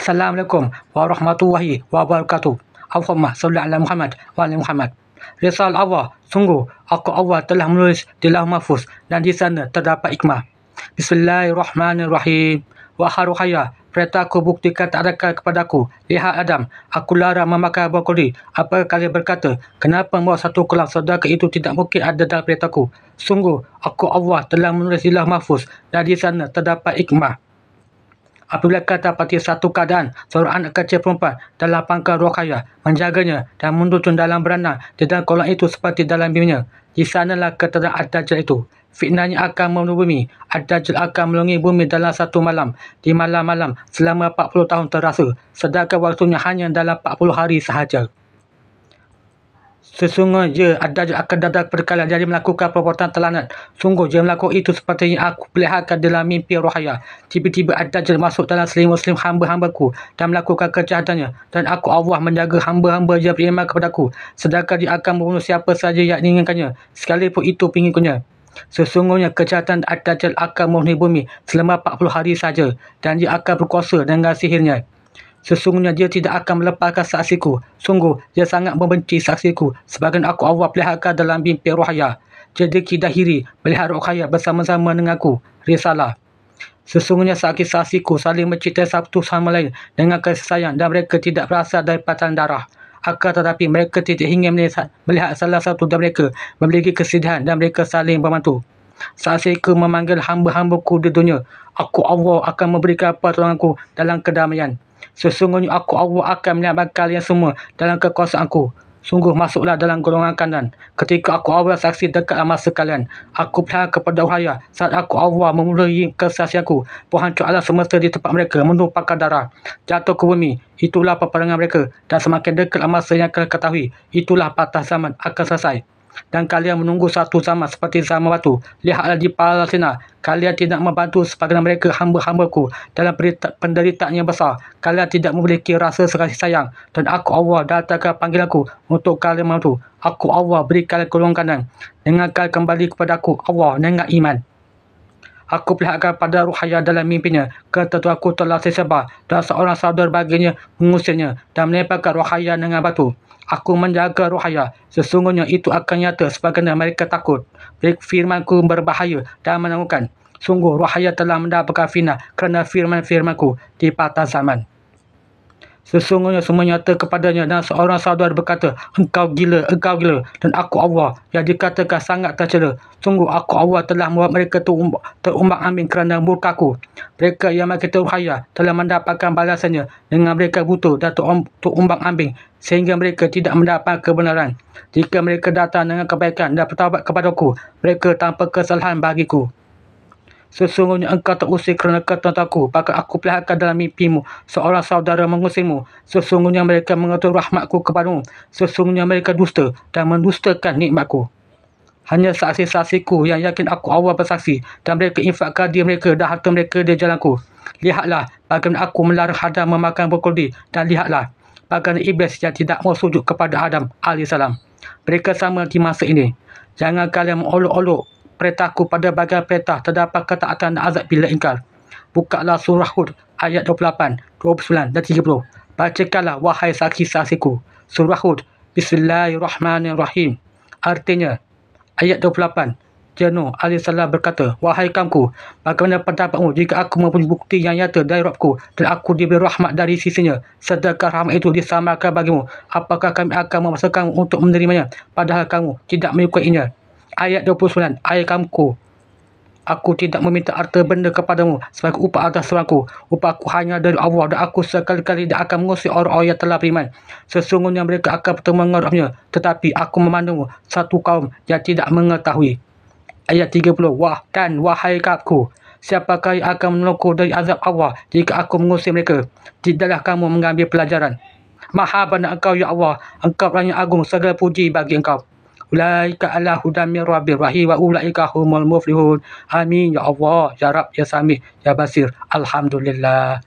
Assalamualaikum warahmatullahi wabarakatuh. Allahumma salli ala Muhammad wa ala Muhammad. Risal Allah, sungguh aku Allah telah menulis di Lauh Mahfuz dan di sana terdapat hikmah. Bismillahirrahmanirrahim. Wahai ruhaya, perintahku buktikan tak adakah kepadaku. Lihat Adam, aku larang memakan brokoli. Apakah kalian berkata, kenapa membuat satu kolam sedangkan itu tidak mungkin ada dalam perintahku? Sungguh, aku Allah telah menulis di Lauh Mahfuz dan di sana terdapat hikmah. Apabila kata pati satu keadaan, seorang anak kecil perempuan dalam pangkal ruhaya menjaganya dan menuntun dalam berenang di dalam kolam itu seperti dalam mimpinya. Di sanalah keterangan Ad-Dajjal itu. Fitnahnya akan membunuh bumi. Ad-Dajjal akan melungi bumi dalam satu malam. Di malam-malam selama 40 tahun terasa. Sedangkan waktunya hanya dalam 40 hari sahaja. Sesungguhnya Ad-Dajjal akan datang kepada kalian jadi melakukan perbuatan terlanat. Sungguh dia melakukan itu seperti yang aku perlihatkan dalam mimpi rohaya. Tiba-tiba Ad-Dajjal masuk dalam selimut-selimut hamba-hambaku dan melakukan kejahatannya. Dan aku Allah menjaga hamba-hamba yang beriman kepadaku. Sedangkan dia akan membunuh siapa saja yang diinginkannya, sekalipun itu pengikutnya. Sesungguhnya kejahatan Ad-Dajjal akan memenuhi bumi selama 40 hari saja. Dan dia akan berkuasa dengan sihirnya. Sesungguhnya dia tidak akan melepaskan saksiku. Sungguh, dia sangat membenci saksiku. Sebagian aku Allah perlihatkan dalam mimpi rohaya. Jadi Kidahiri melihat rohaya bersama-sama denganku. Risalah. Sesungguhnya saksi-saksiku saling mencintai satu sama lain dengan kasih sayang dan mereka tidak berasal dari patang darah. Akan tetapi mereka tidak ingin melihat salah satu dari mereka memiliki kesedihan dan mereka saling membantu. Saksiku memanggil hamba-hambaku di dunia. Aku Allah akan memberikan pertolonganku dalam kedamaian. Sesungguhnya aku Allah akan menyelamatkan kalian semua dalam kekuasaanku. Sungguh masuklah dalam golongan kanan. Ketika aku Allah saksi dekat masa kalian. Aku percaya kepada rohaya saat aku Allah memulai kesaksianku. Penghancur alam semesta di tempat mereka menumpahkan darah. Jatuh ke bumi. Itulah peperangan mereka. Dan semakin dekat masa yang kalian ketahui. Itulah patah zaman akan selesai. Dan kalian menunggu satu zaman seperti zaman batu. Lihatlah di Palestina. Kalian tidak membantu sebagian mereka hamba-hambaku dalam penderitaan yang besar. Kalian tidak memiliki rasa kasih sayang. Dan aku Allah datangkan panggilanku untuk kalian membantu. Aku Allah beri kalian golongan kanan. Dengan kalian kembali kepada aku Allah dengan iman. Aku perlihatkan pada ruhaya dalam mimpinya. Ketentuanku telah tersebar dan seorang saudara baginya mengusirnya dan melemparkan ruhaya dengan batu. Aku menjaga ruhaya. Sesungguhnya itu akan nyata sebagaimana mereka takut. Firmanku berbahaya dan menakutkan. Sungguh ruhaya telah mendapatkan fitnah kerana firman-firmanku di patah zaman. Sesungguhnya semua nyata kepadanya dan seorang saudara berkata, engkau gila. Dan aku Allah yang dikatakan sangat tercela. Sungguh aku Allah telah membuat mereka terumbang-ambing kerana murkaku. Mereka yang makin terhaya telah mendapatkan balasannya dengan mereka buta dan terumbang-ambing sehingga mereka tidak mendapat kebenaran. Jika mereka datang dengan kebaikan dan bertaubat kepadaku, mereka tanpa kesalahan bagiku. Sesungguhnya engkau terusir kerana ketentuanku, maka aku perlihatkan dalam mimpimu seorang saudara mengusirmu. Sesungguhnya mereka mengatur rahmatku kepadamu. Sesungguhnya mereka dusta dan mendustakan nikmatku. Hanya saksi-saksiku yang yakin aku Allah bersaksi dan mereka infakkan diri mereka dan harta mereka di jalanku. Lihatlah bagaimana aku melarang Adam memakan brokoli dan lihatlah bagaimana iblis yang tidak mau sujud kepada Adam AS. Mereka sama di masa ini. Jangan kalian mengolok-olok perintahku pada bagian perintah terdapat ketaatan dan azab bila ingkar. Bukalah surah Hud ayat 28, 29 dan 30. Bacakanlah wahai saksi-saksiku. Surah Hud. Bismillahirrahmanirrahim. Artinya, ayat 28. Nuh AS berkata, wahai kaumku, bagaimana pendapatmu jika aku mempunyai bukti yang nyata dari Rabbku dan aku diberi rahmat dari sisinya, sedangkan rahmat itu disamarkan bagimu, apakah kami akan memaksakanmu untuk menerimanya, padahal kamu tidak menyukainya? Ayat 29. Ayat kaumku, aku tidak meminta harta benda kepadamu sebagai upah atas seranganku. Upahku hanya dari Allah dan aku sekali-kali tidak akan mengusir orang-orang yang telah beriman. Sesungguhnya mereka akan bertemu dengan Rabbnya, tetapi aku memandangmu satu kaum yang tidak mengetahui. Ayat 30. Wahai kaumku, siapakah yang akan menolongku dari azab Allah jika aku mengusir mereka? Tidaklah kamu mengambil pelajaran. Maha benar engkau ya Allah, engkau yang agung, segala puji bagi engkau. Ulaika ala hudan min rabbir rahim wa ulaika humul muflihun. Amin ya Allah, ya Rabb, ya Sami, ya Basir. Alhamdulillah.